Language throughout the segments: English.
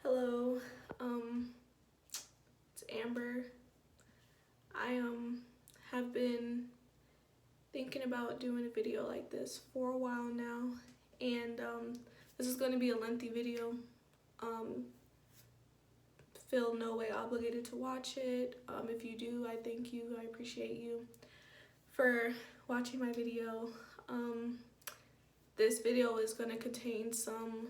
Hello, um, it's Amber. I have been thinking about doing a video like this for a while now, and this is going to be a lengthy video. Um, Feel no way obligated to watch it. If you do, I thank you. I appreciate you for watching my video. Um, this video is going to contain some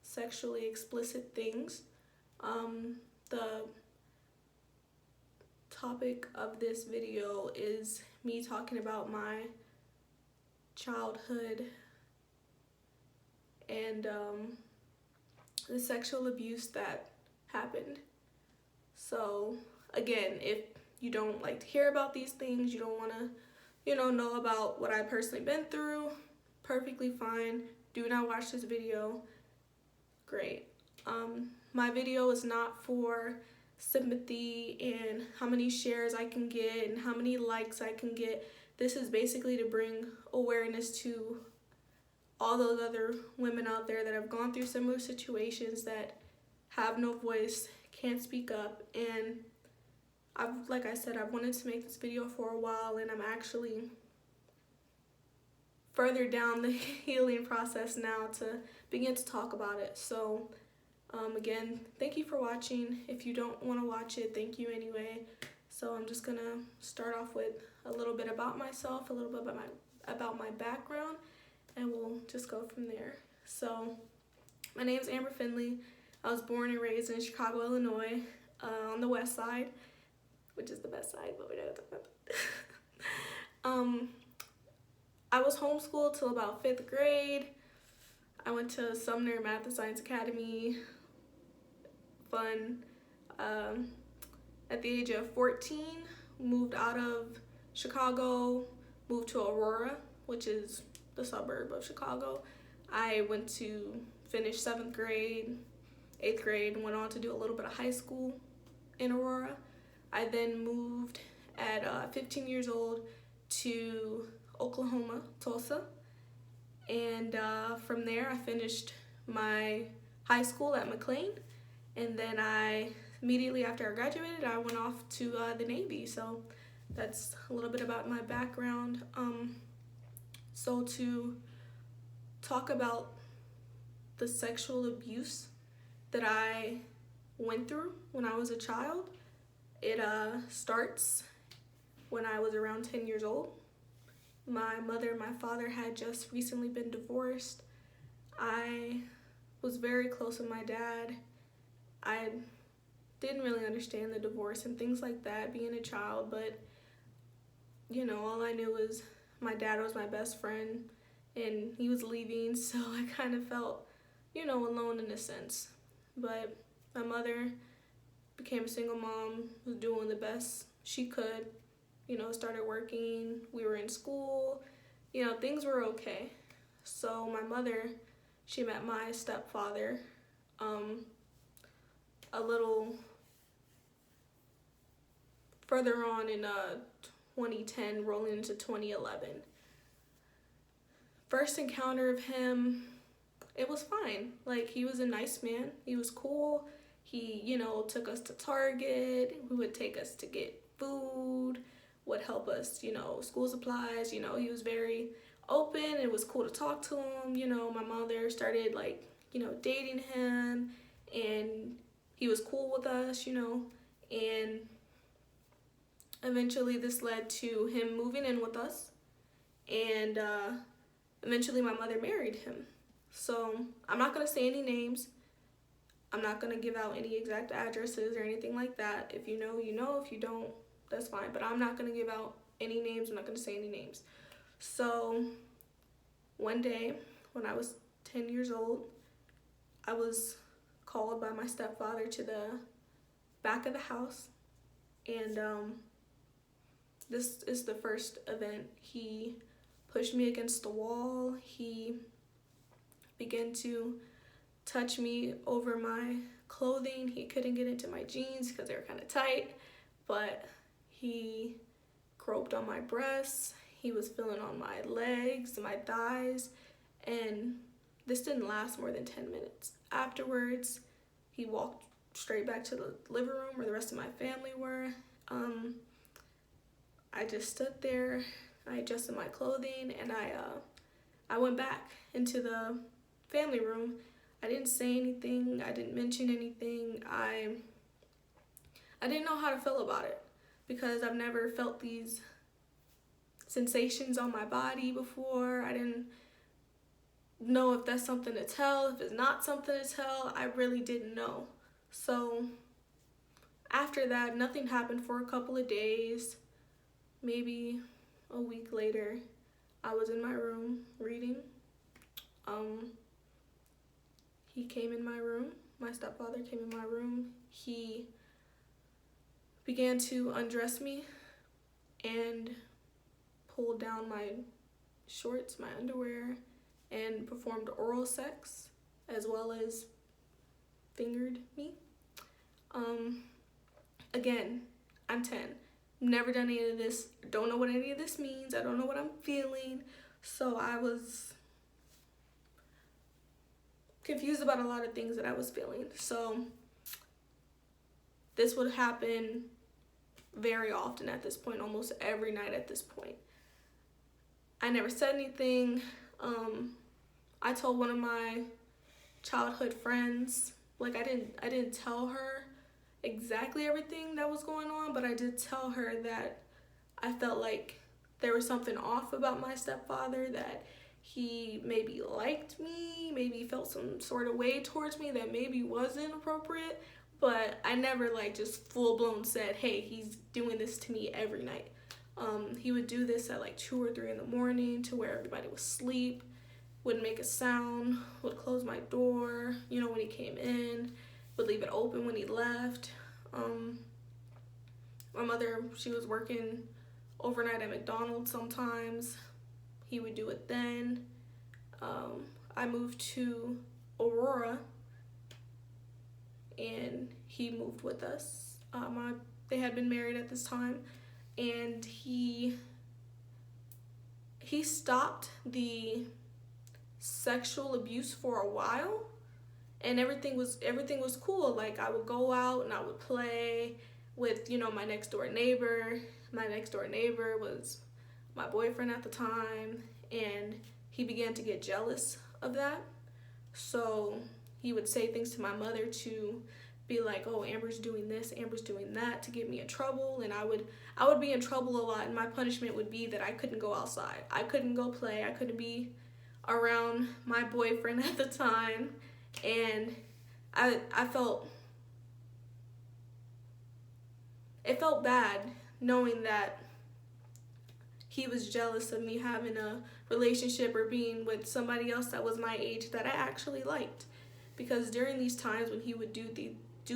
sexually explicit things. The topic of this video is me talking about my childhood and the sexual abuse that happened. So again, if you don't like to hear about these things, you don't want to, know about what I personally been through, perfectly fine. Do not watch this video. Great. My video is not for sympathy and how many shares I can get and how many likes I can get. This is basically to bring awareness to all those other women out there that have gone through similar situations, that have no voice, can't speak up. And like I said, I've wanted to make this video for a while, and I'm actually further down the healing process now to begin to talk about it. So again, thank you for watching. If you don't want to watch it, thank you anyway. So I'm just gonna start off with a little bit about myself, a little bit about my background, and we'll just go from there. So my name is Amber Finley. I was born and raised in Chicago, Illinois, on the west side, which is the best side, but we're not talking about that. I was homeschooled till about 5th grade. I went to Sumner Math and Science Academy. Fun. At the age of 14, moved out of Chicago, moved to Aurora, which is the suburb of Chicago. I went to finish 7th grade, 8th grade, and went on to do a little bit of high school in Aurora. I then moved at 15 years old to Oklahoma, Tulsa. And from there, I finished my high school at McLean. And then immediately after I graduated, I went off to the Navy. So that's a little bit about my background. So to talk about the sexual abuse that I went through when I was a child, it starts when I was around 10 years old. My mother and my father had just recently been divorced. I was very close with my dad. I didn't really understand the divorce and things like that being a child, but all I knew was my dad was my best friend and he was leaving, so I kind of felt, alone in a sense. But my mother became a single mom, was doing the best she could, started working, we were in school, things were okay. So my mother, she met my stepfather a little further on in 2010, rolling into 2011. First encounter of him, it was fine. Like, he was a nice man. He was cool. He, took us to Target. He would take us to get food, would help us, school supplies. He was very open. It was cool to talk to him. My mother started, dating him, and he was cool with us, and eventually this led to him moving in with us, and eventually my mother married him. So I'm not going to say any names. I'm not going to give out any exact addresses or anything like that. If you know, you know. If you don't, that's fine. But I'm not going to give out any names. I'm not going to say any names. So one day when I was 10 years old, I was called by my stepfather to the back of the house. And this is the first event. He pushed me against the wall. He began to touch me over my clothing. He couldn't get into my jeans because they were kind of tight, but he groped on my breasts. He was feeling on my legs, my thighs, and this didn't last more than 10 minutes. Afterwards, he walked straight back to the living room where the rest of my family were. I just stood there, I adjusted my clothing, and I went back into the family room. I didn't say anything, I didn't mention anything. I didn't know how to feel about it because I've never felt these sensations on my body before. I didn't know if that's something to tell, if it's not something to tell. I really didn't know. So after that, nothing happened for a couple of days. Maybe a week later, I was in my room reading. He came in my room. My stepfather came in my room. He began to undress me and pulled down my shorts, my underwear, and performed oral sex, as well as fingered me. Again, I'm 10. Never done any of this. Don't know what any of this means. I don't know what I'm feeling. So I was confused about a lot of things that I was feeling. So this would happen very often at this point, almost every night at this point. I never said anything. I told one of my childhood friends, like I didn't tell her exactly everything that was going on, but I did tell her that I felt like there was something off about my stepfather, that he maybe liked me, maybe felt some sort of way towards me that maybe wasn't appropriate, but I never like just full-blown said, hey, he's doing this to me every night. He would do this at like 2 or 3 in the morning to where everybody was asleep, wouldn't make a sound, would close my door, when he came in, would leave it open when he left. My mother, she was working overnight at McDonald's sometimes. He would do it then. I moved to Aurora and he moved with us. They had been married at this time, and he stopped the sexual abuse for a while, and everything was cool. Like I would go out and I would play with my next door neighbor. My next door neighbor was my boyfriend at the time, and he began to get jealous of that. So he would say things to my mother to be like, oh, Amber's doing this, Amber's doing that, to get me in trouble. And I would be in trouble a lot, and my punishment would be that I couldn't go outside. I couldn't go play. I couldn't be around my boyfriend at the time. And it felt bad knowing that he was jealous of me having a relationship or being with somebody else that was my age that I actually liked. Because during these times when he would do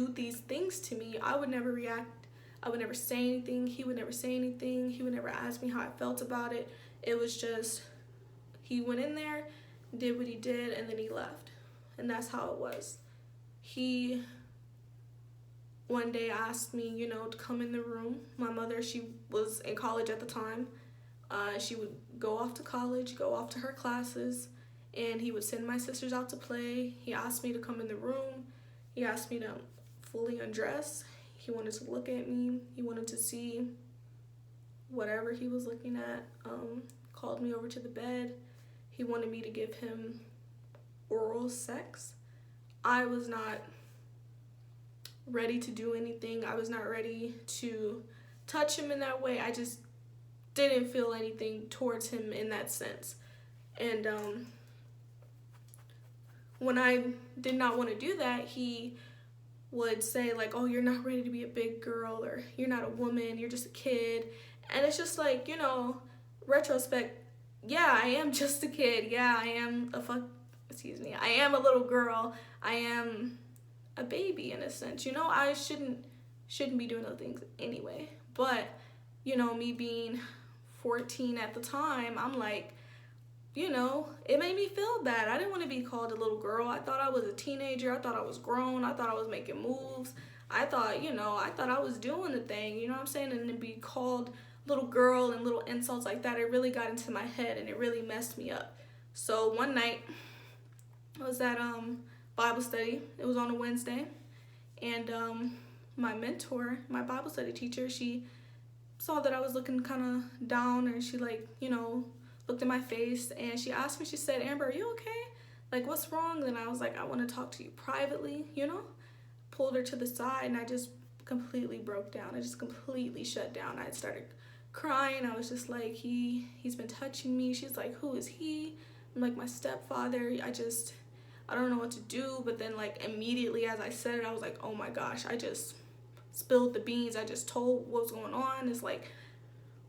these things to me, I would never react. I would never say anything. He would never say anything. He would never ask me how I felt about it. It was just, he went in there, did what he did, and then he left. And that's how it was. He one day asked me, to come in the room. My mother, she was in college at the time. She would go off to college, go off to her classes, and he would send my sisters out to play. He asked me to come in the room. He asked me to fully undress. He wanted to look at me. He wanted to see whatever he was looking at. Called me over to the bed. He wanted me to give him oral sex. I was not ready to do anything. I was not ready to touch him in that way. I just didn't feel anything towards him in that sense. And when I did not want to do that, he would say like, oh, you're not ready to be a big girl, or you're not a woman, you're just a kid. And it's just like, retrospect, yeah, I am just a kid. Yeah, I am I am a little girl. I am a baby in a sense. I shouldn't be doing those things anyway. But, me being 14 at the time, I'm like, it made me feel bad. I didn't want to be called a little girl. I thought I was a teenager. I thought I was grown. I thought I was making moves. I thought I was doing the thing, you know what I'm saying? And to be called little girl and little insults like that, it really got into my head and it really messed me up. So one night, I was at Bible study. It was on a Wednesday. And my mentor, my Bible study teacher, she saw that I was looking kind of down, and she, like, you know, looked at my face, and she asked me, she said, Amber, are you okay? Like, what's wrong? And I was like, I want to talk to you privately, you know? Pulled her to the side, and I just completely broke down. I just completely shut down. I started crying. I was just like, he's been touching me. She's like, who is he? I'm like, my stepfather. I don't know what to do. But then, like, immediately as I said it, I was like, oh my gosh, I just spilled the beans. I just told what was going on. It's like,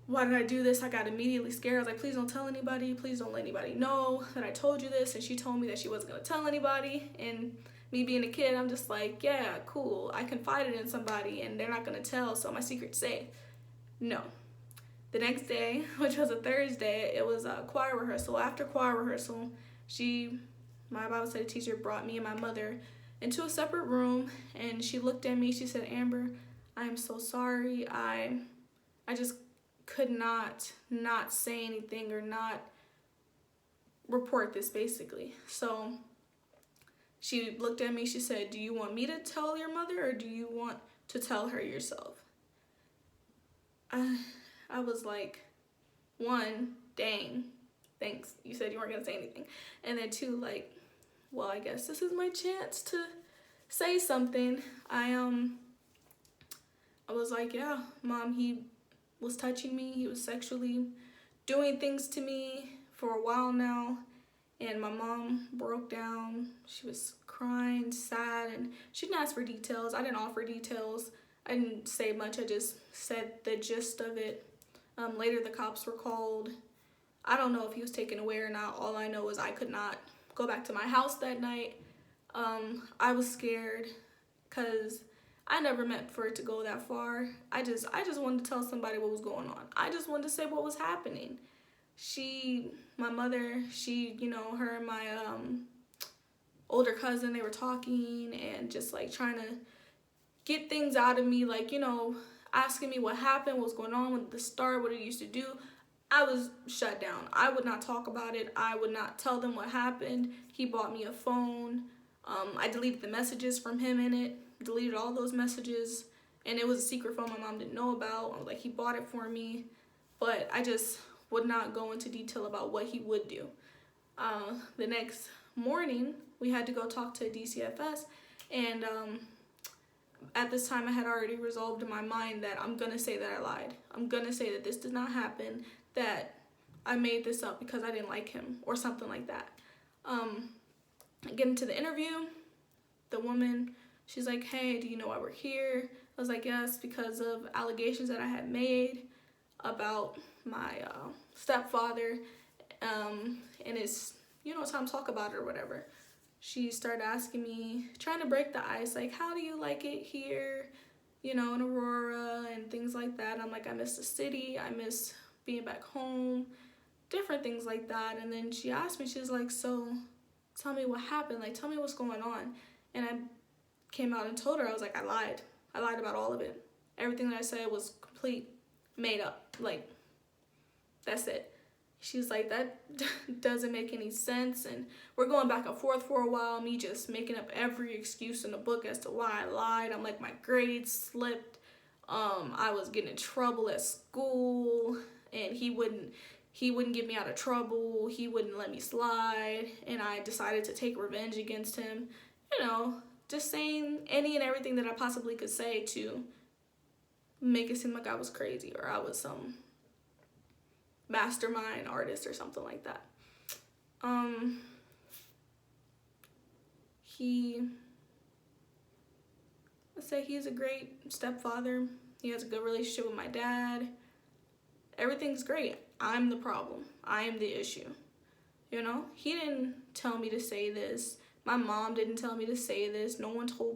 why did I do this? I got immediately scared. I was like, please don't tell anybody. Please don't let anybody know that I told you this. And she told me that she wasn't going to tell anybody. And me being a kid, I'm just like, yeah, cool. I confided in somebody and they're not going to tell, so my secret's safe. No. The next day, which was a Thursday, it was a choir rehearsal. After choir rehearsal, my Bible study teacher, brought me and my mother into a separate room, and she looked at me. She said, Amber, I am so sorry. I just could not say anything or not report this, basically. So she looked at me. She said, do you want me to tell your mother, or do you want to tell her yourself? I was like, one, dang, thanks. You said you weren't going to say anything. And then two, like, well, I guess this is my chance to say something. I was like, yeah, Mom, he was touching me. He was sexually doing things to me for a while now. And my mom broke down. She was crying, sad, and she didn't ask for details. I didn't offer details. I didn't say much. I just said the gist of it. Later, the cops were called. I don't know if he was taken away or not. All I know is I could not go back to my house that night. I was scared because I never meant for it to go that far. I just wanted to tell somebody what was going on. I just wanted to say what was happening. My mother, you know, her and my older cousin, they were talking and just like trying to get things out of me, like, you know, asking me what happened, what was going on with the start, what it used to do. I was shut down. I would not talk about it. I would not tell them what happened. He bought me a phone. I deleted the messages from him in it, deleted all those messages, and it was a secret phone my mom didn't know about. I was like, he bought it for me, but I just would not go into detail about what he would do. The next morning, we had to go talk to DCFS, and at this time I had already resolved in my mind that I'm gonna say that I lied. I'm gonna say that this did not happen, that I made this up because I didn't like him or something like that. Getting to the interview, the woman, she's like, hey, do you know why we're here? I was like, yes, because of allegations that I had made about my stepfather, and it's, you know, time to talk about it or whatever. She started asking me, trying to break the ice, like, how do you like it here, you know, in Aurora and things like that. I'm like, I miss the city, I miss being back home, different things like that. And then she asked me, she's like, so tell me what happened, like, tell me what's going on. And I came out and told her, I was like, I lied about all of it. Everything that I said was complete made up, like, that's it. She's like, that doesn't make any sense. And we're going back and forth for a while, me just making up every excuse in the book as to why I lied. I'm like, my grades slipped, I was getting in trouble at school, and he wouldn't get me out of trouble, he wouldn't let me slide, and I decided to take revenge against him. You know, just saying any and everything that I possibly could say to make it seem like I was crazy or I was some mastermind artist or something like that. Let's say he's a great stepfather. He has a good relationship with my dad. Everything's great. I'm the problem. I am the issue. You know, he didn't tell me to say this. My mom didn't tell me to say this. No one told